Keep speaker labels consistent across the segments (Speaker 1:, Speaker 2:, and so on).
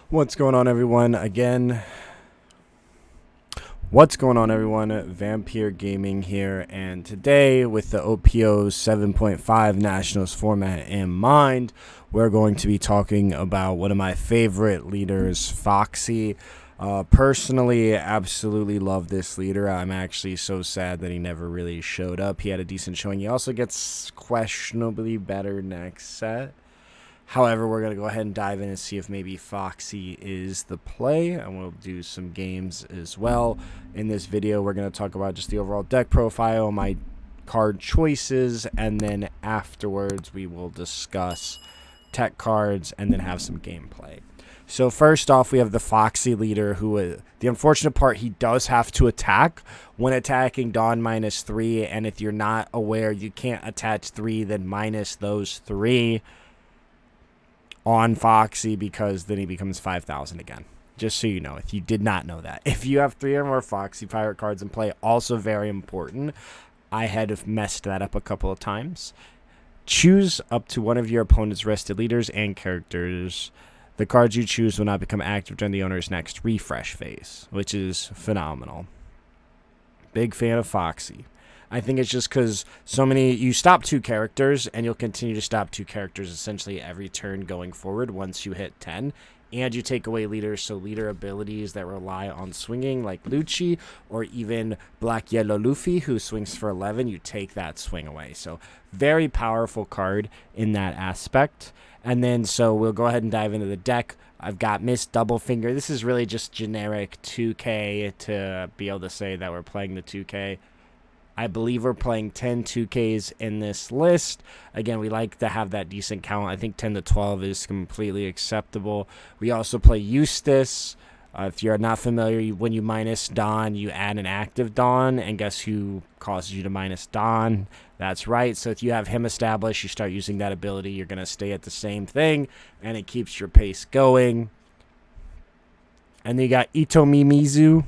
Speaker 1: What's going on, everyone? Again, what's going on, everyone? Vampyr Gaming here, and today, with the OP07.5 Nationals format in mind, we're going to be talking about one of my favorite leaders, Foxy. Personally, absolutely love this leader. I'm actually so sad that he never really showed up. He had a decent showing. He also gets questionably better next set. However, we're going to go ahead and dive in and see if maybe Foxy is the play, and we'll do some games as well. In this video, we're going to talk about just the overall deck profile, my card choices, and then afterwards we will discuss tech cards and then have some gameplay. So first off, we have the Foxy Leader, who the unfortunate part, he does have to attack when attacking Dawn -3, and if you're not aware, you can't attach 3, then minus those 3 on Foxy, because then he becomes 5,000 again. Just so you know, if you did not know that. If you have 3 or more Foxy Pirate cards in play, also very important. I had messed that up a couple of times. Choose up to one of your opponent's rested leaders and characters. The cards you choose will not become active during the owner's next refresh phase, which is phenomenal. Big fan of Foxy. I think it's just because you stop 2 characters, and you'll continue to stop 2 characters essentially every turn going forward once you hit 10. And you take away leaders, so leader abilities that rely on swinging, like Lucci, or even Black Yellow Luffy, who swings for 11, you take that swing away. So very powerful card in that aspect. And then, so we'll go ahead and dive into the deck. I've got Miss Doublefinger. This is really just generic 2K to be able to say that we're playing the 2K. I believe we're playing 10 2Ks in this list. Again, we like to have that decent count. I think 10 to 12 is completely acceptable. We also play Eustace. If you're not familiar, when you minus Dawn, you add an active Dawn, and guess who causes you to minus Dawn? That's right. So if you have him established, you start using that ability, you're going to stay at the same thing, and it keeps your pace going. And then you got Itomimizu.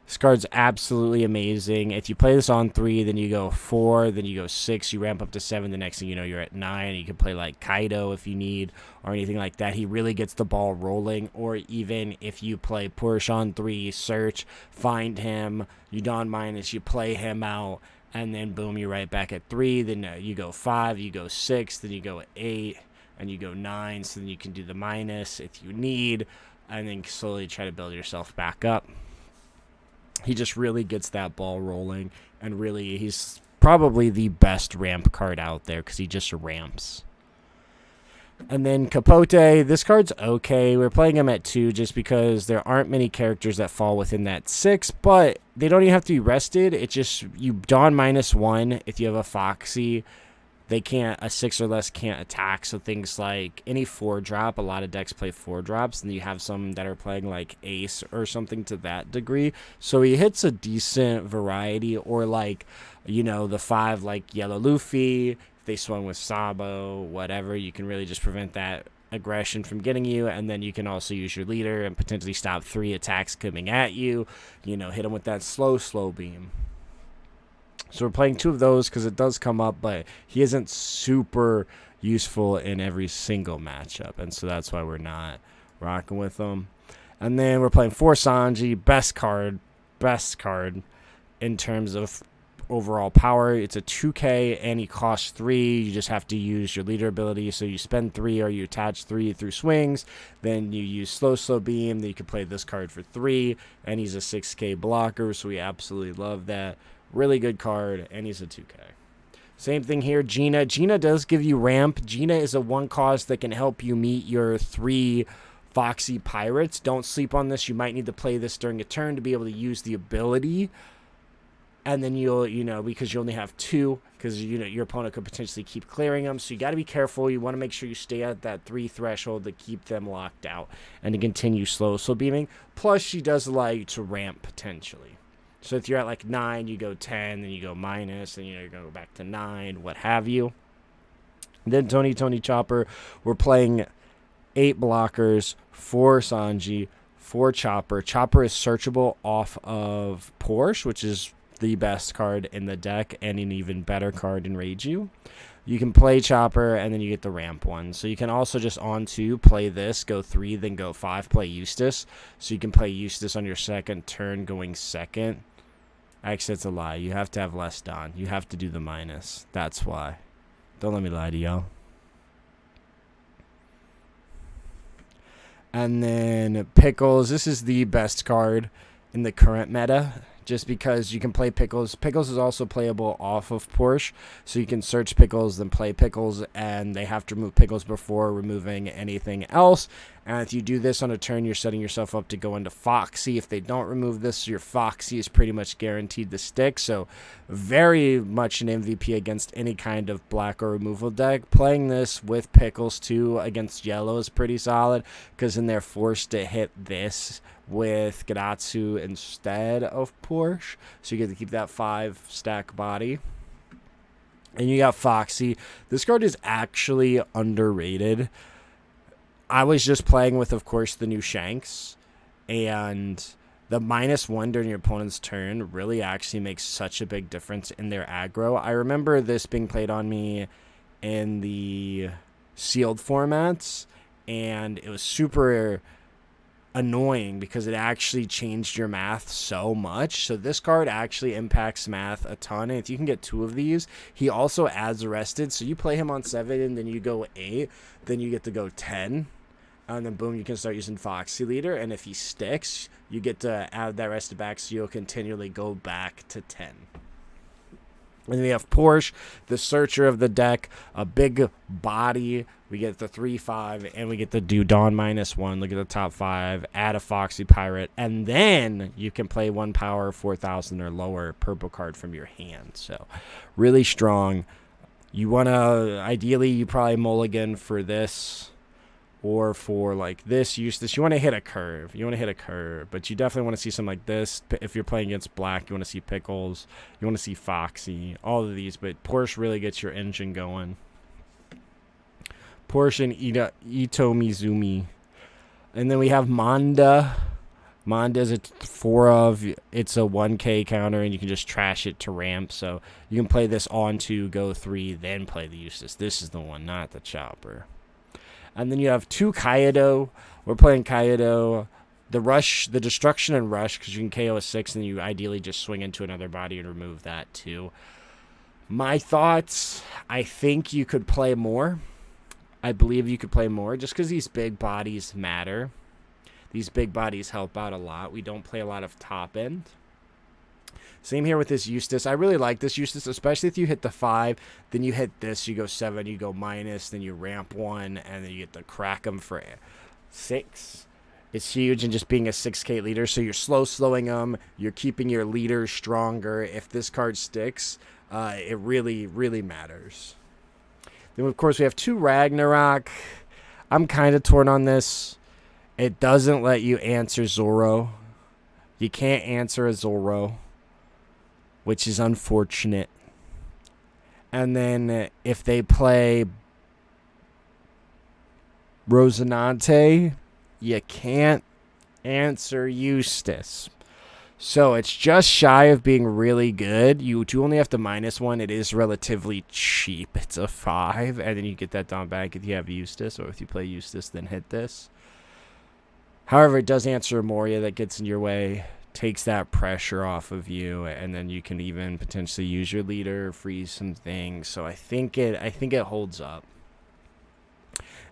Speaker 1: This card's absolutely amazing. If you play this on 3, then you go 4, then you go 6, you ramp up to 7. The next thing you know, you're at 9. You can play like Kaido if you need, or anything like that. He really gets the ball rolling. Or even if you play push on 3, search, find him, you Dawn minus, you play him out, and then boom, you're right back at 3. Then you go 5, you go 6, then you go 8, and you go 9. So then you can do the minus if you need, and then slowly try to build yourself back up. He just really gets that ball rolling, and really, he's probably the best ramp card out there because he just ramps. And then Capote, this card's okay. We're playing him at 2 just because there aren't many characters that fall within that 6, but they don't even have to be rested. It's just you Dawn -1 if you have a Foxy. They can't, a 6 or less can't attack, so things like any 4-drop, a lot of decks play 4-drops, and you have some that are playing like Ace or something to that degree, so he hits a decent variety, or like, you know, the 5 like Yellow Luffy, if they swung with Sabo, whatever, you can really just prevent that aggression from getting you, and then you can also use your leader and potentially stop 3 attacks coming at you, you know, hit them with that slow beam. So we're playing 2 of those because it does come up, but he isn't super useful in every single matchup, and so that's why we're not rocking with him. And then we're playing 4 Sanji, best card in terms of overall power. It's a 2K, and he costs 3. You just have to use your leader ability, so you spend 3 or you attach 3 through swings. Then you use slow beam. Then you can play this card for 3, and he's a 6K blocker, so we absolutely love that. Really good card, and he's a 2K. Same thing here, Gina. Gina does give you ramp. Gina is a 1 cost that can help you meet your 3 Foxy Pirates. Don't sleep on this. You might need to play this during a turn to be able to use the ability. And then you'll, because you only have 2, because, your opponent could potentially keep clearing them. So you got to be careful. You want to make sure you stay at that 3 threshold to keep them locked out and to continue slow beaming. Plus, she does allow you to ramp potentially. So if you're at like 9, you go 10, then you go minus, and you go back to 9, what have you. Then Tony Chopper, we're playing 8 blockers, 4 Sanji, 4 Chopper. Chopper is searchable off of Porsche, which is the best card in the deck, and an even better card in Reiju. You can play Chopper, and then you get the ramp one. So you can also just on 2 play this, go 3, then go 5, play Eustace. So you can play Eustace on your second turn going second. Actually, that's a lie. You have to have less Don. You have to do the minus. That's why. Don't let me lie to y'all. And then Pickles. This is the best card in the current meta, just because you can play Pickles. Pickles is also playable off of Porsche, so you can search Pickles, then play Pickles, and they have to remove Pickles before removing anything else. And if you do this on a turn, you're setting yourself up to go into Foxy. If they don't remove this, your Foxy is pretty much guaranteed to stick, so very much an MVP against any kind of black or removal deck. Playing this with Pickles, too, against yellow is pretty solid, because then they're forced to hit this with Gadatsu instead of Porsche, so you get to keep that 5-stack body. And you got Foxy. This card is actually underrated. I was just playing with, of course, the new Shanks, and the -1 during your opponent's turn really actually makes such a big difference in their aggro. I remember this being played on me in the sealed formats, and it was super annoying because it actually changed your math so much. So this card actually impacts math a ton, and if you can get 2 of these, he also adds arrested. So you play him on 7, and then you go 8, then you get to go 10, and then boom, you can start using Foxy Leader, and if he sticks, you get to add that arrested back, so you'll continually go back to 10. And then we have Porsche, the searcher of the deck, a big body. We get the 3/5, and we get to do Dawn -1. Look at the top 5. Add a Foxy Pirate, and then you can play 1 power, 4,000 or lower purple card from your hand. So really strong. You want to, ideally, you probably mulligan for this, or for like this, Eustace. You want to hit a curve. But you definitely want to see something like this. If you're playing against black, you want to see Pickles. You want to see Foxy. All of these. But Porsche really gets your engine going. Porsche and Ito Mizumi. And then we have Manda. Manda is a 4 of. It's a 1k counter, and you can just trash it to ramp. So you can play this on 2, go 3, then play the Eustace. This is the one, not the Chopper. And then you have 2 Kaido. We're playing Kaido. The Rush, the Destruction and Rush, because you can KO a 6, and you ideally just swing into another body and remove that too. My thoughts, I think you could play more. I believe you could play more, just because these big bodies matter. These big bodies help out a lot. We don't play a lot of top end. Same here with this Eustace. I really like this Eustace, especially if you hit the 5, then you hit this, you go 7, you go minus, then you ramp 1, and then you get to crack them for 6. It's huge, and just being a 6k leader, so you're slowing them, you're keeping your leader stronger. If this card sticks, it really, really matters. Then, of course, we have 2 Ragnarok. I'm kind of torn on this. It doesn't let you answer Zoro. You can't answer a Zoro, which is unfortunate. And then if they play Rosinante, you can't answer Eustace. So it's just shy of being really good. You do only have to -1. It is relatively cheap. It's a 5, and then you get that down back if you have Eustace, or if you play Eustace, then hit this. However, it does answer Moria that gets in your way, takes that pressure off of you, and then you can even potentially use your leader, freeze some things. So I think it holds up.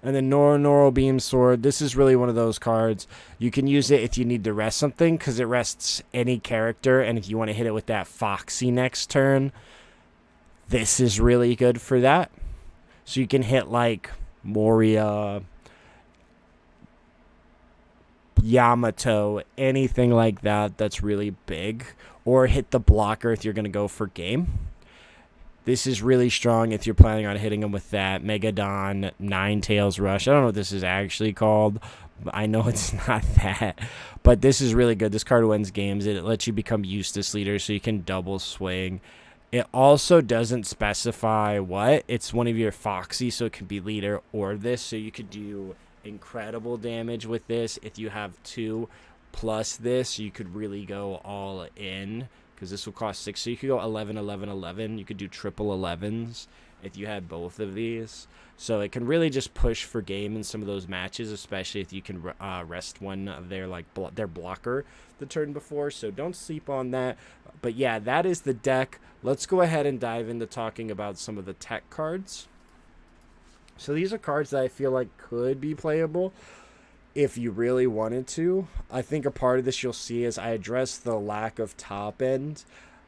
Speaker 1: And then Noro Beam Sword. This is really one of those cards. You can use it if you need to rest something, because it rests any character, and if you want to hit it with that Foxy next turn, this is really good for that. So you can hit like Moria, Yamato, anything like that that's really big, or hit the blocker if you're going to go for game. This is really strong if you're planning on hitting them with that Megadon, Nine Tails Rush. I don't know what this is actually called. I know it's not that, but this is really good. This card wins games. It lets you become Eustace leader, so you can double swing. It also doesn't specify what. It's one of your Foxy, so it could be leader or this, so you could do incredible damage with this. If you have 2 plus this, you could really go all in, because this will cost 6, so you could go 11, 11, 11. You could do triple 11s,
Speaker 2: if you had both of these. So it can really just push for game in some of those matches, especially if you can rest one of their their blocker the turn before. So don't sleep on that. But yeah, that is the deck. Let's go ahead and dive into talking about some of the tech cards. So these are cards that I feel like could be playable if you really wanted to. I think a part of this you'll see is I address the lack of top end.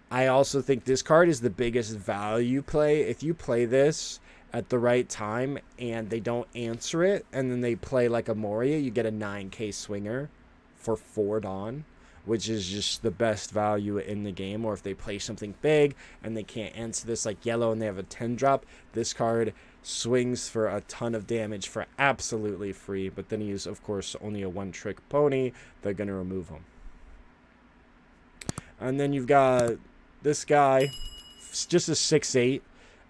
Speaker 2: I also think this card is the biggest value play. If you play this at the right time and they don't answer it, and then they play like a Moria, you get a 9k swinger for 4 Dawn, which is just the best value in the game. Or if they play something big and they can't answer this, like yellow, and they have a 10 drop, this card swings for a ton of damage for absolutely free. But then he's, of course, only a 1-trick pony. They're going to remove him. And then you've got this guy. It's just a 6'8".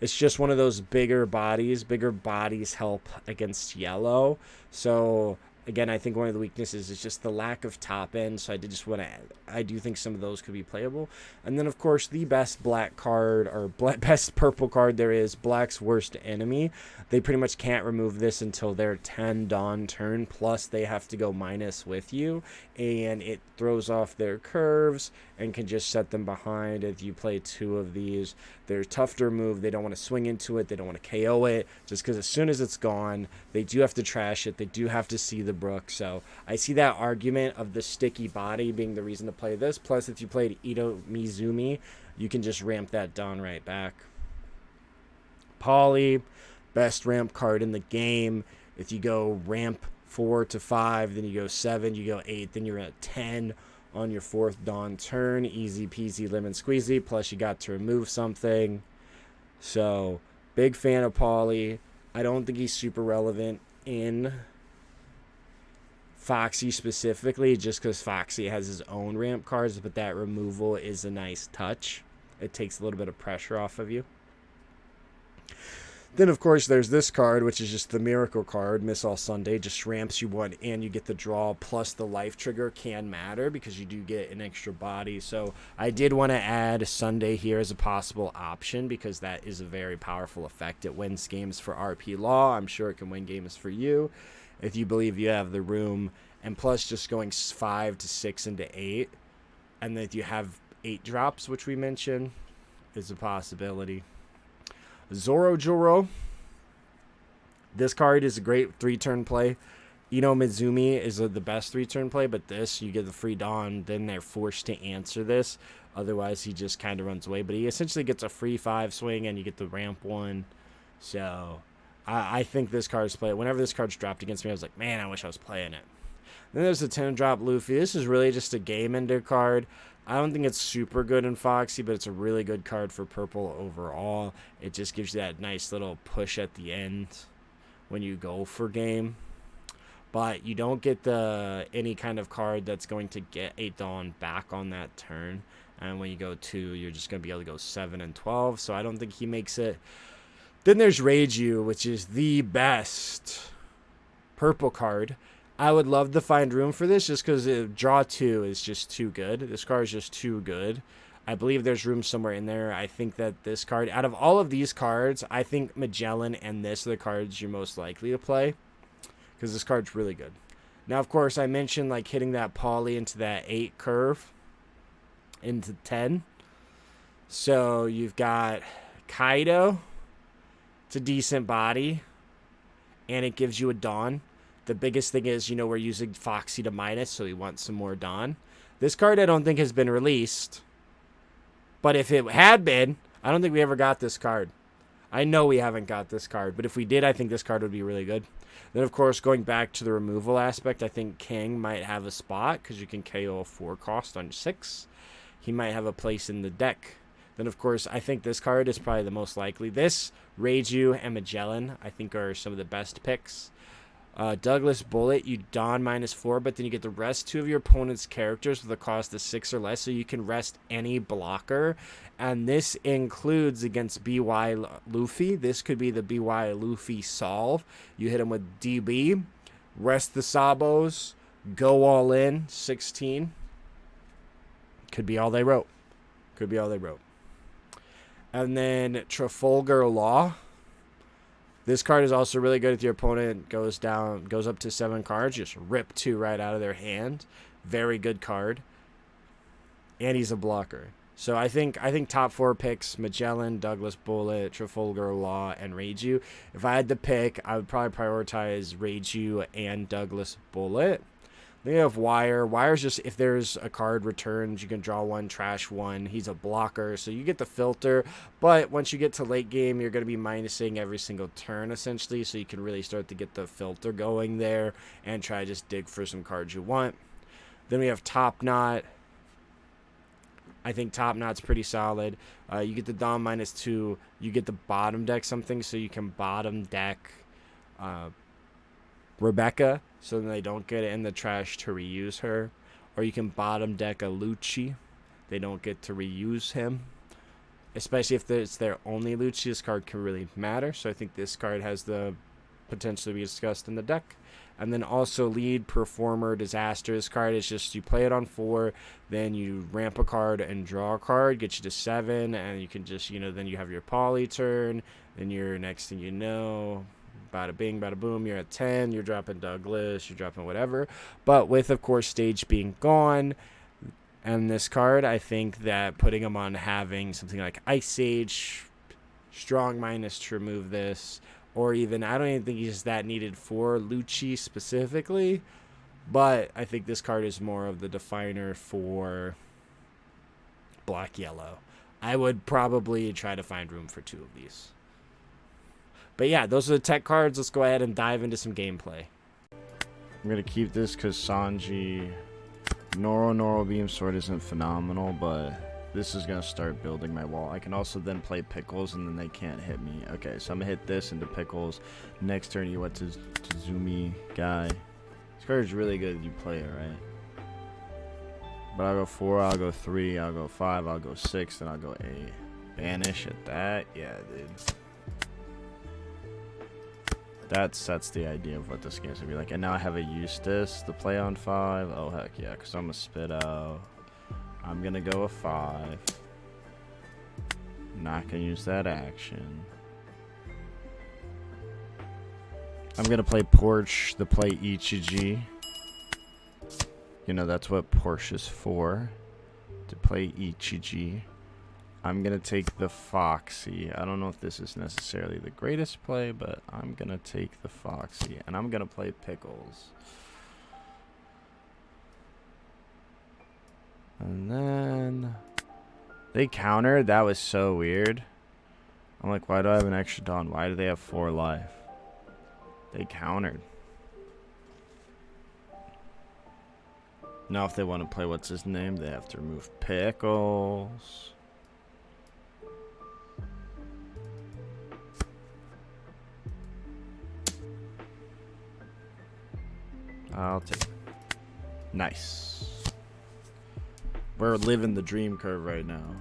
Speaker 2: It's just one of those bigger bodies. Bigger bodies help against yellow. So again, I think one of the weaknesses is just the lack of top end. So I do think some of those could be playable. And then, of course, the best black card, or best purple card there is, Black's Worst Enemy. They pretty much can't remove this until their 10 Dawn turn. Plus, they have to go minus with you. And it throws off their curves and can just set them behind. If you play 2 of these, they're tough to remove. They don't want to swing into it. They don't want to KO it. Just because as soon as it's gone, they do have to trash it. They do have to see the brook. So I see that argument of the sticky body being the reason to play this. Plus, if you played Ito Mizumi, you can just ramp that Dawn right back. Poly, best ramp card in the game. If you go ramp 4 to 5, then you go 7, you go 8, then you're at 10 on your 4th Dawn turn. Easy peasy lemon squeezy. Plus, you got to remove something. So, big fan of Poly. I don't think he's super relevant in Foxy specifically, just because Foxy has his own ramp cards, but that removal is a nice touch. It takes a little bit of pressure off of you. Then, of course, there's this card, which is just the Miracle card, Miss All Sunday. Just ramps you 1 and you get the draw, plus the life trigger can matter because you do get an extra body. So I did want to add Sunday here as a possible option because that is a very powerful effect. It wins games for RP Law. I'm sure it can win games for you if you believe you have the room. And plus, just going 5 to 6 into 8. And then if you have 8 drops, which we mentioned, is a possibility. Zoro. This card is a great 3-turn play. Ino Mizumi is the best 3-turn play, but this, you get the free Dawn, then they're forced to answer this. Otherwise, he just kind of runs away. But he essentially gets a free 5 swing, and you get the ramp 1. So, I think this card's played. Whenever this card's dropped against me, I was like, man, I wish I was playing it. Then there's the 10-drop Luffy. This is really just a game ender card. I don't think it's super good in Foxy, but it's a really good card for purple overall. It just gives you that nice little push at the end when you go for game. But you don't get any kind of card that's going to get 8 Dawn back on that turn. And when you go 2, you're just going to be able to go 7 and 12. So I don't think he makes it. Then there's Reiju, which is the best purple card. I would love to find room for this just because draw 2 is just too good. This card is just too good. I believe there's room somewhere in there. I think that this card, out of all of these cards, I think Magellan and this are the cards you're most likely to play because this card's really good. Now, of course, I mentioned like hitting that poly into that 8 curve into 10. So you've got Kaido. It's a decent body, and it gives you a Dawn. The biggest thing is, we're using Foxy to minus, so we want some more Dawn. This card I don't think has been released. But if it had been, I don't think we ever got this card. I know we haven't got this card, but if we did, I think this card would be really good. Then, of course, going back to the removal aspect, I think King might have a spot because you can KO a 4 cost on 6. He might have a place in the deck. Then, of course, I think this card is probably the most likely. This, Reiju, and Magellan, I think are some of the best picks. Douglas Bullet, you Dawn -4, but then you get the rest 2 of your opponent's characters with a cost of 6 or less, so you can rest any blocker. And this includes against BY Luffy. This could be the BY Luffy solve. You hit him with DB, rest the Sabos, go all in, 16. Could be all they wrote. And then Trafalgar Law. This card is also really good if your opponent goes up to 7 cards. Just rip 2 right out of their hand. Very good card. And he's a blocker. So I think top 4 picks: Magellan, Douglas Bullet, Trafalgar Law, and Reiju. If I had to pick, I would probably prioritize Reiju and Douglas Bullet. Then you have Wire. Wire's just, if there's a card returned, you can draw 1, trash 1. He's a blocker, so you get the filter. But once you get to late game, you're going to be minusing every single turn, essentially. So you can really start to get the filter going there and try to just dig for some cards you want. Then we have Top Knot. I think Top Knot's pretty solid. You get the Dom -2. You get the bottom deck something, so you can bottom deck Rebecca, so then they don't get it in the trash to reuse her. Or you can bottom deck a Lucci. They don't get to reuse him. Especially if it's their only Lucci, this card can really matter. So I think this card has the potential to be discussed in the deck. And then also Lead Performer Disaster. This card is just, you play it on 4, then you ramp a card and draw a card, get you to 7, and you can just, then you have your poly turn, then your next thing you know, bada bing, bada boom, you're at 10, you're dropping Douglas, you're dropping whatever. But with, of course, stage being gone, and this card, I think that putting him on having something like Ice Age, Strong Minus to remove this, or even, I don't even think he's that needed for Lucci specifically, but I think this card is more of the definer for black-yellow. I would probably try to find room for 2 of these. But yeah, those are the tech cards. Let's go ahead and dive into some gameplay.
Speaker 1: I'm going to keep this because Sanji Noro Beam Sword isn't phenomenal, but this is going to start building my wall. I can also then play Pickles, and then they can't hit me. Okay, so I'm going to hit this into Pickles. Next turn, you went to Zumi guy. This card is really good if you play it, right? But I'll go 4, I'll go 3, I'll go 5, I'll go 6, then I'll go 8. Banish at that? Yeah, dude. That sets the idea of what this game's gonna be like. And now I have a Eustace to play on 5. Oh, heck yeah, because I'm gonna spit out. I'm gonna go a 5. Not gonna use that action. I'm gonna play Porsche to play Ichiji. That's what Porsche is for. To play Ichiji. I'm going to take the Foxy. I don't know if this is necessarily the greatest play, but I'm going to take the Foxy. And I'm going to play Pickles. And then they countered. That was so weird. I'm like, why do I have an extra Dawn? Why do they have 4 life? They countered. Now if they want to play what's his name, they have to remove Pickles. I'll take it. Nice. We're living the dream curve right now.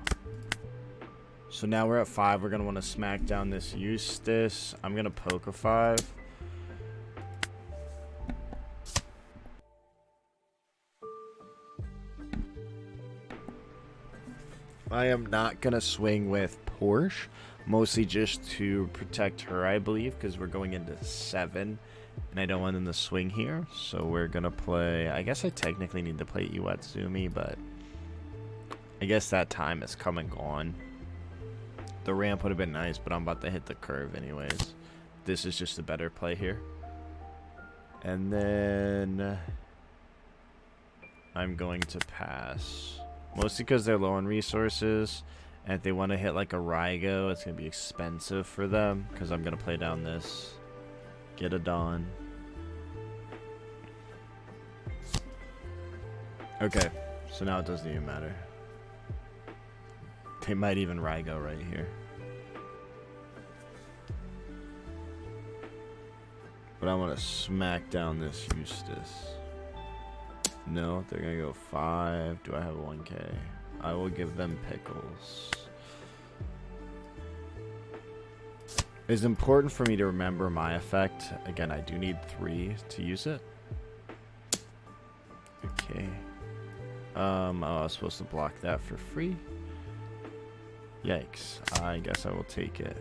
Speaker 1: So now we're at 5. We're going to want to smack down this Eustace. I'm going to poke a 5. I am not going to swing with Porsche. Mostly just to protect her, I believe, because we're going into 7. And I don't want them to swing here, so we're going to play... I guess I technically need to play Iwatsumi, but I guess that time has come and gone. The ramp would have been nice, but I'm about to hit the curve anyways. This is just a better play here. And then I'm going to pass. Mostly because they're low on resources. And if they want to hit like a Rygo, it's going to be expensive for them. Because I'm going to play down this. Get a Dawn. Okay, so now it doesn't even matter. They might even Rygo right here. But I want to smack down this Eustace. No, they're going to go 5. Do I have 1k? I will give them Pickles. It's important for me to remember my effect. Again, I do need 3 to use it. Okay. Oh, I was supposed to block that for free. Yikes. I guess I will take it.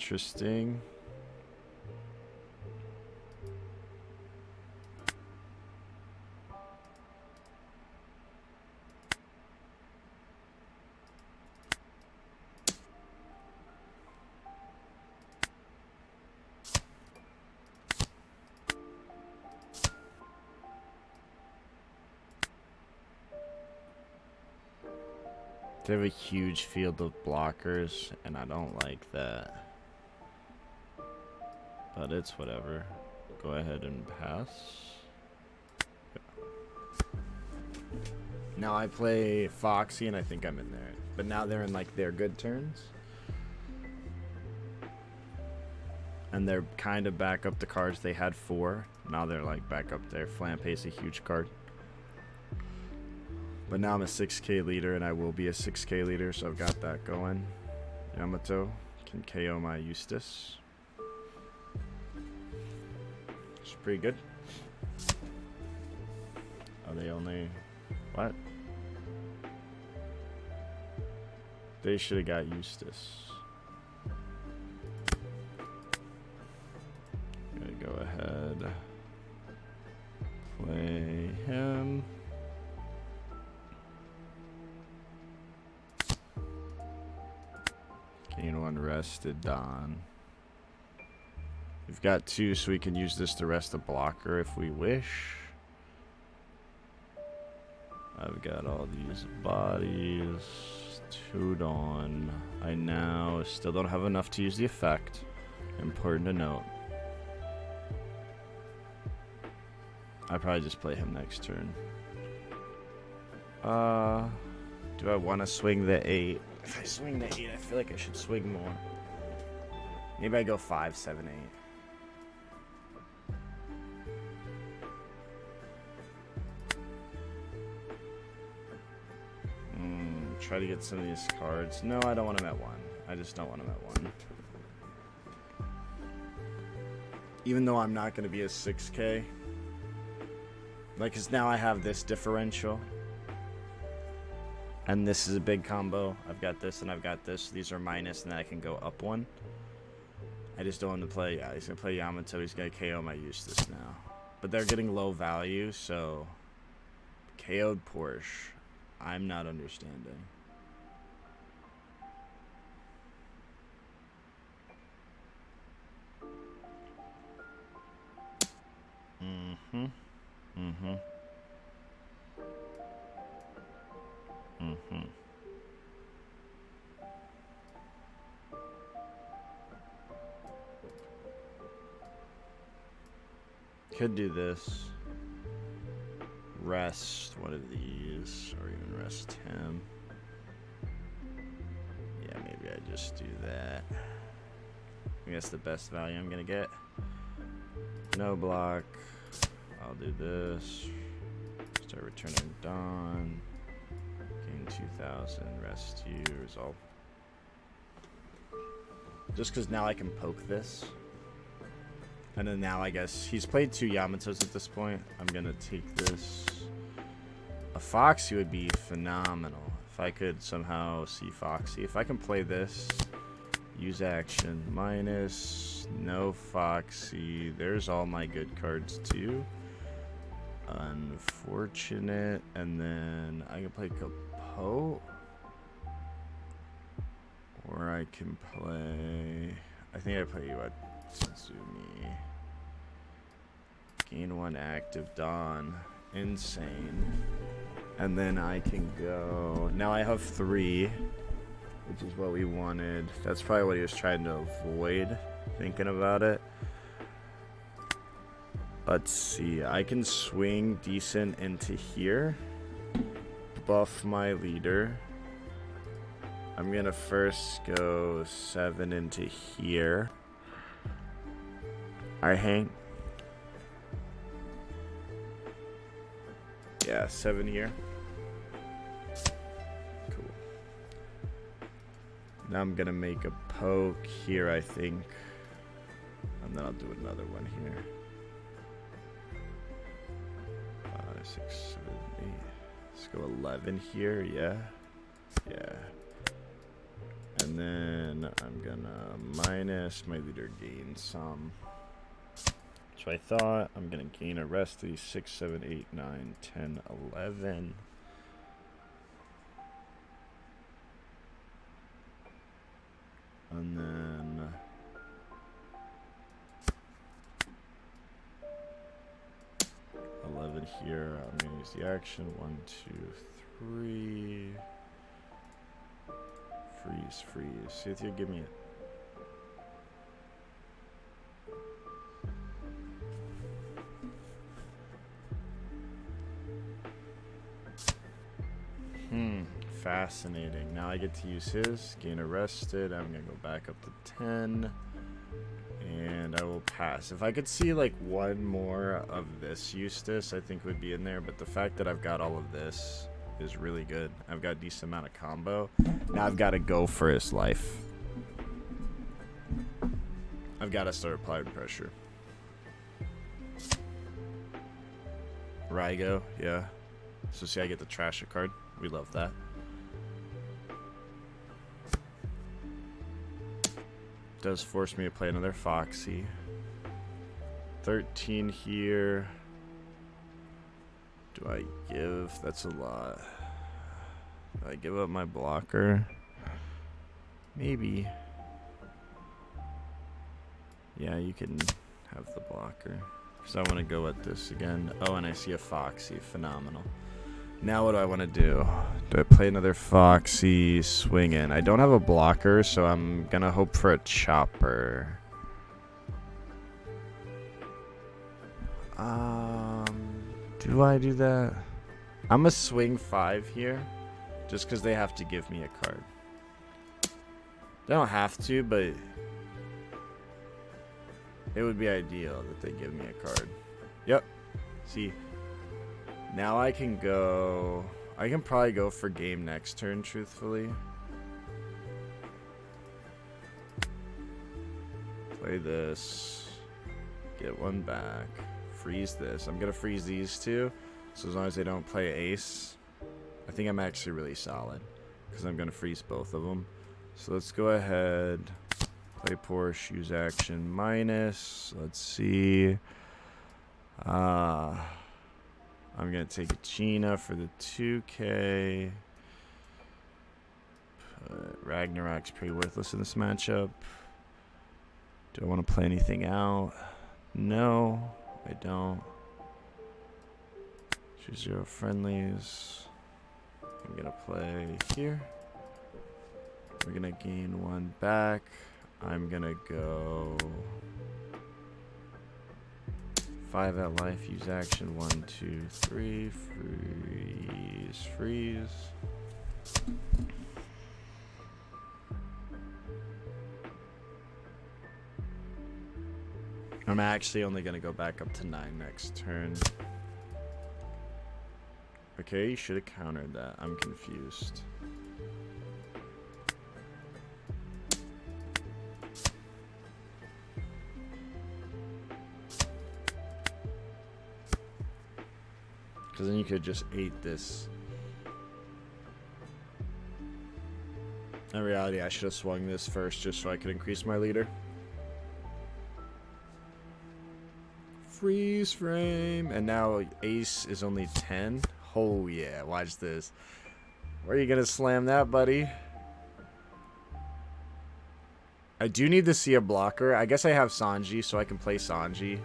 Speaker 1: interesting. They have a huge field of blockers, and I don't like that. But it's whatever. Go ahead and pass. Now I play Foxy, and I think I'm in there. But now they're in, like, their good turns. And they're kind of back up the cards. They had 4. Now they're, like, back up there. Flampe's a huge card. But now I'm a 6K leader, and I will be a 6K leader, so I've got that going. Yamato can KO my Eustace. It's pretty good. Oh, they only... What? They should have got Eustace. Gotta go ahead. Play him. Gain 1 rested Don. We've got 2, so we can use this to rest a blocker if we wish. I've got all these bodies. 2 Dawn. I now still don't have enough to use the effect. Important to note. I probably just play him next turn. Do I want to swing the 8? If I swing the 8, I feel like I should swing more. Maybe I go 5, 7, 8. Try to get some of these cards. No, I don't want him at 1. I just don't want him at 1. Even though I'm not going to be a 6K. Like, because now I have this differential. And this is a big combo. I've got this and I've got this. These are minus, and then I can go up 1. I just don't want to play. Yeah, he's going to play Yamato. He's going to KO my Eustace now. But they're getting low value, so... KO'd Porsche. I'm not understanding. Could do this. Rest one of these, or even rest him. Yeah, maybe I just do that. I think that's the best value I'm gonna get. No block. I'll do this. Start returning Dawn. Gain 2,000. Rest you. Resolve. Just because now I can poke this. And then now I guess he's played 2 Yamatos at this point. I'm gonna take this. A Foxy would be phenomenal if I could somehow see Foxy. If I can play this, use action, minus, no Foxy. There's all my good cards too. Unfortunate. And then I can play Capote. Or I can play... I think I play what? Suzumi. Gain 1 active Dawn. Insane. And then I can go... Now I have 3, which is what we wanted. That's probably what he was trying to avoid, thinking about it. Let's see. I can swing decent into here. Buff my leader. I'm going to first go 7 into here. I hang. Yeah, 7 here. Cool. Now I'm gonna make a poke here, I think. And then I'll do another one here. 5, 6, 7, 8. Let's go 11 here, yeah. Yeah. And then I'm gonna minus my leader gain some. So I thought I'm gonna gain a rest of these 6, 7, 8, 9, 10, 11. And then 11 here. I'm gonna use the action. 1, 2, 3. Freeze, freeze. See if you give me it. Fascinating. Now I get to use his. Gain arrested. I'm gonna go back up to 10. And I will pass. If I could see like one more of this Eustace, I think would be in there. But the fact that I've got all of this is really good. I've got a decent amount of combo. Now I've got to go for his life. I've got to start applying pressure. Rygo, yeah. So see, I get the trash a card. We love that. Does force me to play another Foxy. 13 here. Do I give? That's a lot. Do I give up my blocker? Maybe. Yeah, you can have the blocker. Because I want to go at this again. Oh, and I see a Foxy. Phenomenal. Now what do I want to do? Do I play another Foxy? Swing in. I don't have a blocker, so I'm going to hope for a chopper. Do I do that? I'm going to swing 5 here. Just because they have to give me a card. They don't have to, but it would be ideal that they give me a card. Yep. See, now I can go. I can probably go for game next turn, truthfully. Play this. Get one back. Freeze this. I'm going to freeze these two. So as long as they don't play ace, I think I'm actually really solid. Because I'm going to freeze both of them. So let's go ahead. Play Porsche. Use action minus. Let's see. I'm going to take a Gina for the 2K. Ragnarok's pretty worthless in this matchup. Do I want to play anything out? No, I don't. Choose 0 friendlies. I'm going to play here. We're going to gain 1 back. I'm going to go 5 at life, use action, 1, 2, 3, freeze, freeze. I'm actually only going to go back up to 9 next turn. Okay, you should have countered that. I'm confused. Because then you could just 8 this. In reality, I should have swung this first just so I could increase my leader. Freeze frame. And now ace is only 10. Oh yeah, watch this. Where are you going to slam that, buddy? I do need to see a blocker. I guess I have Sanji, so I can play Sanji.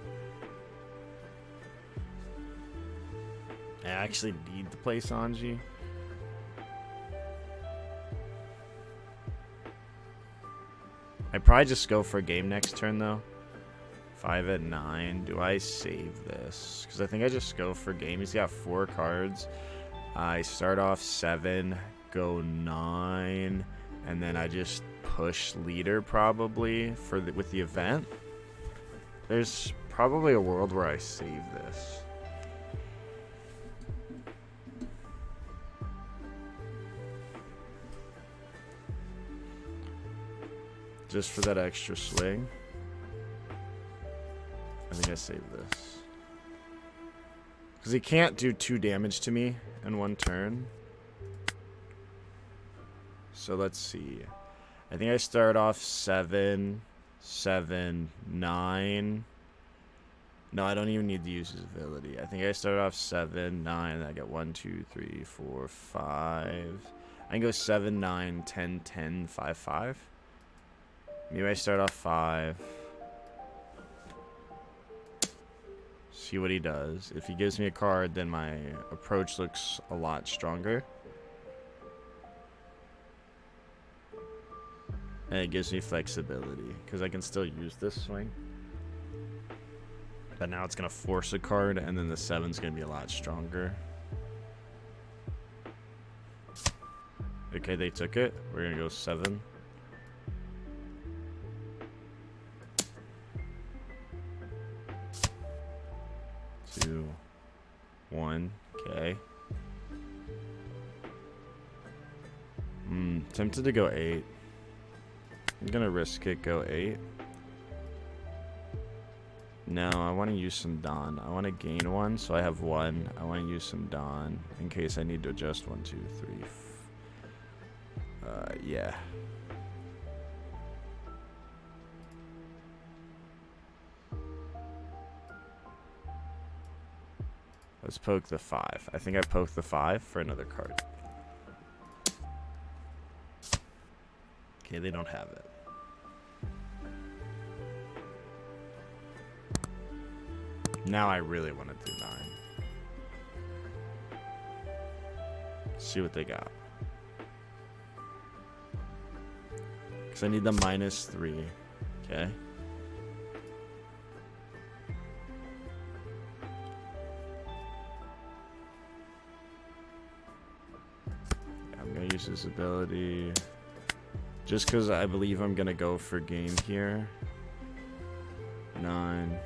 Speaker 1: I actually need to play Sanji. I'd probably just go for a game next turn, though. 5 at 9. Do I save this? Because I think I just go for game. He's got 4 cards. I start off 7, go 9, and then I just push leader probably for with the event. There's probably a world where I save this. Just for that extra swing. I think I save this. Because he can't do 2 damage to me in 1 turn. So let's see.
Speaker 2: I think I start off 7, 7, 9. No, I don't even need to use his ability. I think I start off 7, 9. I get 1, 2, 3, 4, 5. I can go 7, 9, 10, 10, 5, 5. Maybe I start off 5. See what he does. If he gives me a card, then my approach looks a lot stronger. And it gives me flexibility, because I can still use this swing. But now it's going to force a card, and then the 7's going to be a lot stronger. Okay, they took it. We're going to go 7. Two, 1. Okay. Tempted to go 8. I'm going to risk it, go 8. No, I want to use some Dawn. I want to gain 1, so I have 1. I want to use some Dawn in case I need to adjust 1, 2, 3. Yeah. Let's poke the 5. I think I poked the 5 for another card. Okay, they don't have it. Now I really want to do 9. See what they got. Because I need the -3. Okay. I'm going to use this ability. Just because I believe I'm going to go for game here. 9.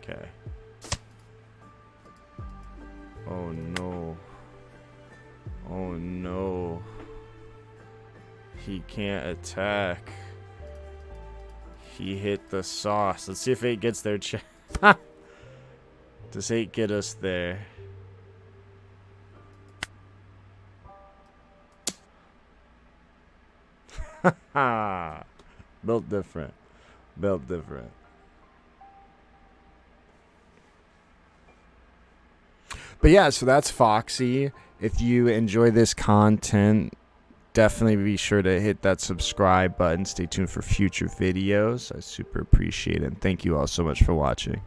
Speaker 2: Okay. Oh no. Oh no. He can't attack. He hit the sauce. Let's see if 8 gets there. Does 8 get us there? Built different. Built different. But yeah, so that's Foxy. If you enjoy this content, definitely be sure to hit that subscribe button. Stay tuned for future videos. I super appreciate it. And thank you all so much for watching.